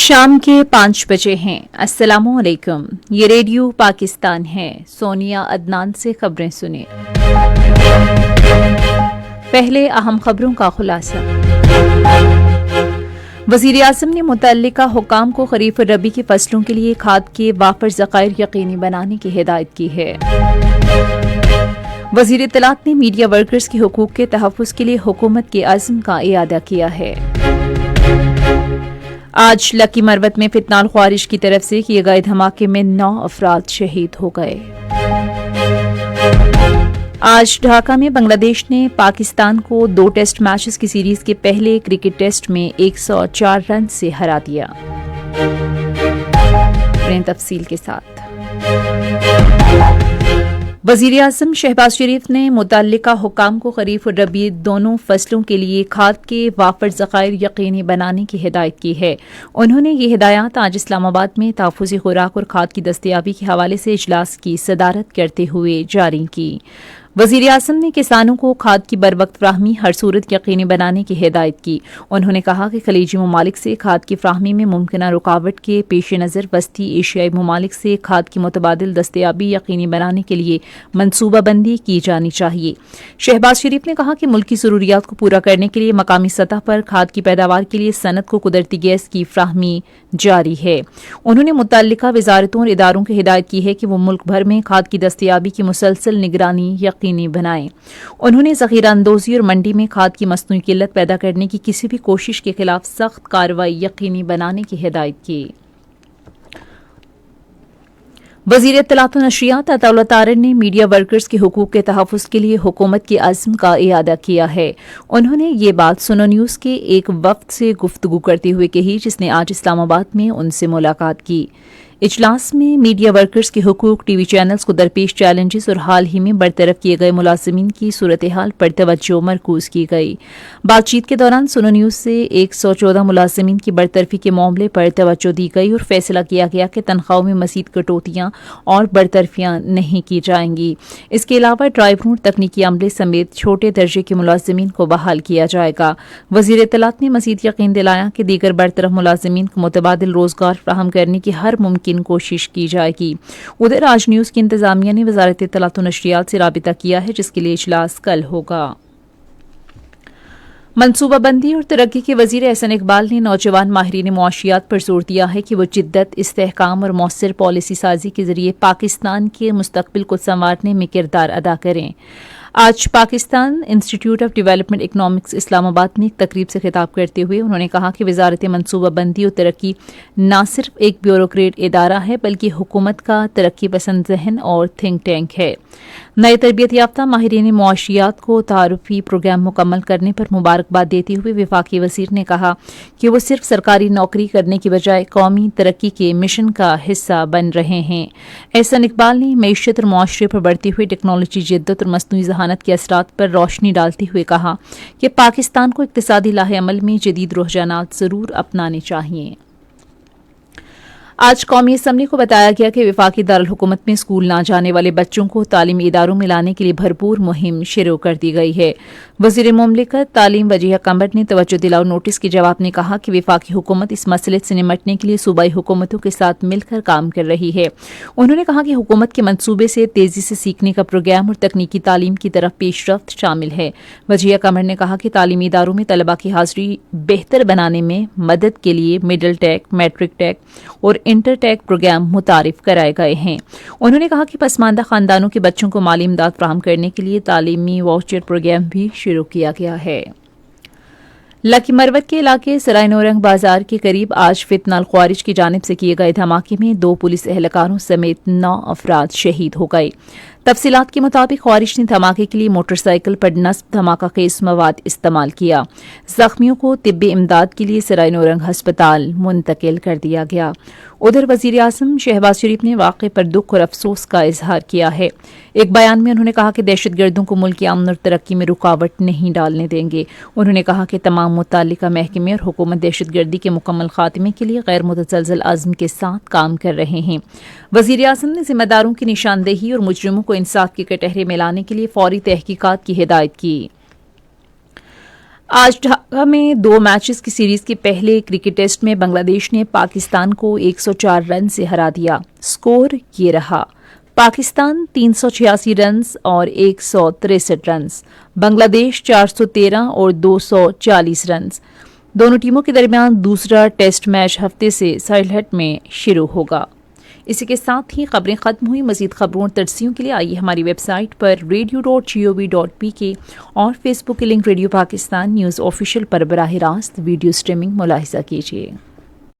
شام کے 5 بجے ہیں۔ السلام علیکم، یہ ریڈیو پاکستان ہے۔ سونیا عدنان سے خبریں سنیں۔ پہلے اہم خبروں کا خلاصہ۔ وزیر اعظم نے متعلقہ حکام کو خریف اور ربی کی فصلوں کے لیے کھاد کے وافر ذخائر یقینی بنانے کی ہدایت کی ہے۔ وزیر اطلاعات نے میڈیا ورکرز کے حقوق کے تحفظ کے لیے حکومت کے عزم کا اعادہ کیا ہے۔ آج لکی مروت میں فتنال خوارج کی طرف سے کیے گئے دھماکے میں 9 افراد شہید ہو گئے۔ آج ڈھاکہ میں بنگلہ دیش نے پاکستان کو 2 ٹیسٹ میچز کی سیریز کے پہلے کرکٹ ٹیسٹ میں 104 رن سے ہرا دیا۔ تفصیل کے ساتھ وزیر اعظم شہباز شریف نے متعلقہ حکام کو خریف اور ربی دونوں فصلوں کے لیے کھاد کے وافر ذخائر یقینی بنانے کی ہدایت کی ہے۔ انہوں نے یہ ہدایات آج اسلام آباد میں تحفظی خوراک اور کھاد کی دستیابی کے حوالے سے اجلاس کی صدارت کرتے ہوئے جاری کی۔ وزیر اعظم نے کسانوں کو کھاد کی بروقت فراہمی ہر صورت یقینی بنانے کی ہدایت کی۔ انہوں نے کہا کہ خلیجی ممالک سے کھاد کی فراہمی میں ممکنہ رکاوٹ کے پیش نظر وسطی ایشیائی ممالک سے کھاد کی متبادل دستیابی یقینی بنانے کے لیے منصوبہ بندی کی جانی چاہیے۔ شہباز شریف نے کہا کہ ملکی ضروریات کو پورا کرنے کے لیے مقامی سطح پر کھاد کی پیداوار کے لیے صنعت کو قدرتی گیس کی فراہمی جاری ہے۔ انہوں نے متعلقہ وزارتوں اور اداروں کی ہدایت کی ہے کہ وہ ملک بھر میں کھاد کی دستیابی کی مسلسل نگرانی یقینی بنائیں۔ انہوں نے ذخیرہ اندوزی اور منڈی میں کھاد کی مصنوعی قلت پیدا کرنے کی کسی بھی کوشش کے خلاف سخت کارروائی یقینی بنانے کی ہدایت کی۔ وزیر اطلاعات و نشریات عطا اللہ طارر نے میڈیا ورکرز کے حقوق کے تحفظ کے لیے حکومت کے عزم کا اعادہ کیا ہے۔ انہوں نے یہ بات سنو نیوز کے ایک وفد سے گفتگو کرتے ہوئے کہی جس نے آج اسلام آباد میں ان سے ملاقات کی۔ اجلاس میں میڈیا ورکرز کے حقوق، ٹی وی چینلز کو درپیش چیلنجز اور حال ہی میں برطرف کیے گئے ملازمین کی صورتحال پر توجہ مرکوز کی گئی۔ بات چیت کے دوران سنو نیوز سے 114 ملازمین کی برطرفی کے معاملے پر توجہ دی گئی اور فیصلہ کیا گیا کہ تنخواہوں میں مزید کٹوتیاں اور برطرفیاں نہیں کی جائیں گی۔ اس کے علاوہ ڈرائیوروں اور تکنیکی عملے سمیت چھوٹے درجے کے ملازمین کو بحال کیا جائے گا۔ وزیر اطلاعات نے مزید یقین دلایا کہ دیگر برطرف ملازمین کو متبادل روزگار فراہم کرنے کی ہر ممکن کوشش کی جائے گی۔ ادھر آج نیوز کی انتظامیہ نے وزارت اطلاعات و نشریات سے رابطہ کیا ہے جس کے لیے اجلاس کل ہوگا۔ منصوبہ بندی اور ترقی کے وزیر احسن اقبال نے نوجوان ماہرین معاشیات پر زور دیا ہے کہ وہ جدت، استحکام اور مؤثر پالیسی سازی کے ذریعے پاکستان کے مستقبل کو سنوارنے میں کردار ادا کریں۔ آج پاکستان انسٹی ٹیوٹ آف ڈیولپمنٹ اکنامکس اسلام آباد میں ایک تقریب سے خطاب کرتے ہوئے انہوں نے کہا کہ وزارت منصوبہ بندی اور ترقی نہ صرف ایک بیوروکریٹ ادارہ ہے بلکہ حکومت کا ترقی پسند ذہن اور تھنک ٹینک ہے۔ نئے تربیت یافتہ ماہرین معاشیات کو تعارفی پروگرام مکمل کرنے پر مبارکباد دیتے ہوئے وفاقی وزیر نے کہا کہ وہ صرف سرکاری نوکری کرنے کی بجائے قومی ترقی کے مشن کا حصہ بن رہے ہیں۔ احسن اقبال نے معیشت اور معاشرے پر بڑھتی ہوئی ٹیکنالوجی جدت اور مصنوعی ذہانت کے اثرات پر روشنی ڈالتے ہوئے کہا کہ پاکستان کو اقتصادی لاہ عمل میں جدید رجحانات ضرور اپنانے چاہیے۔ آج قومی اسمبلی کو بتایا گیا کہ وفاقی دارالحکومت میں اسکول نہ جانے والے بچوں کو تعلیمی اداروں میں لانے کے لیے بھرپور مہم شروع کر دی گئی ہے۔ وزیر مملکت تعلیم وجیہہ قمر نے توجہ دلاؤ نوٹس کے جواب میں کہا کہ وفاقی حکومت اس مسئلے سے نمٹنے کے لیے صوبائی حکومتوں کے ساتھ مل کر کام کر رہی ہے۔ انہوں نے کہا کہ حکومت کے منصوبے سے تیزی سے سیکھنے کا پروگرام اور تکنیکی تعلیم کی طرف پیش رفت شامل ہے۔ وجیہہ قمر نے کہا کہ تعلیمی اداروں میں طلباء کی حاضری بہتر بنانے میں مدد کے لیے مڈل ٹیک، میٹرک ٹیک اور انٹر ٹیک پروگرام متعارف کرائے گئے ہیں۔ انہوں نے کہا کہ پسماندہ خاندانوں کے بچوں کو مالی امداد فراہم کرنے کے لیے تعلیمی واؤچر پروگرام بھی شروع کیا گیا ہے۔ لکی مروت کے علاقے سرائے نورنگ بازار کے قریب آج فتنہ الخوارج کی جانب سے کیے گئے دھماکے میں 2 پولیس اہلکاروں سمیت 9 افراد شہید ہو گئے۔ تفصیلات کے مطابق خوارج نے دھماکے کے لیے موٹر سائیکل پر نصب دھماکہ خیز مواد استعمال کیا۔ زخمیوں کو طبی امداد کے لیے سرائے نورنگ ہسپتال منتقل کر دیا گیا۔ ادھر وزیر اعظم شہباز شریف نے واقعے پر دکھ اور افسوس کا اظہار کیا ہے۔ ایک بیان میں انہوں نے کہا کہ دہشت گردوں کو ملک کی امن اور ترقی میں رکاوٹ نہیں ڈالنے دیں گے۔ انہوں نے کہا کہ تمام متعلقہ محکمے اور حکومت دہشت گردی کے مکمل خاتمے کے لیے غیر متزلزل عزم کے ساتھ کام کر رہے ہیں۔ وزیر اعظم نے ذمہ داروں کی نشاندہی اور مجرموں کو انصاف کے کٹہرے میں لانے کے لیے فوری تحقیقات کی ہدایت کی۔ آج ڈھاکہ میں 2 میچز کی سیریز کے پہلے کرکٹ ٹیسٹ میں بنگلہ دیش نے پاکستان کو 104 رن سے ہرا دیا۔ سکور یہ رہا: پاکستان 386 رنز اور 163 رنز، بنگلہ دیش 413 اور 240 رنز۔ دونوں ٹیموں کے درمیان دوسرا ٹیسٹ میچ ہفتے سے سیلہٹ میں شروع ہوگا۔ اسی کے ساتھ ہی خبریں ختم ہوئی۔ مزید خبروں اور تجزیوں کے لیے آئیے ہماری ویب سائٹ پر radio.gov.pk اور فیس بک کے link radio Pakistan news official پر براہ راست ویڈیو سٹریمنگ ملاحظہ کیجیے۔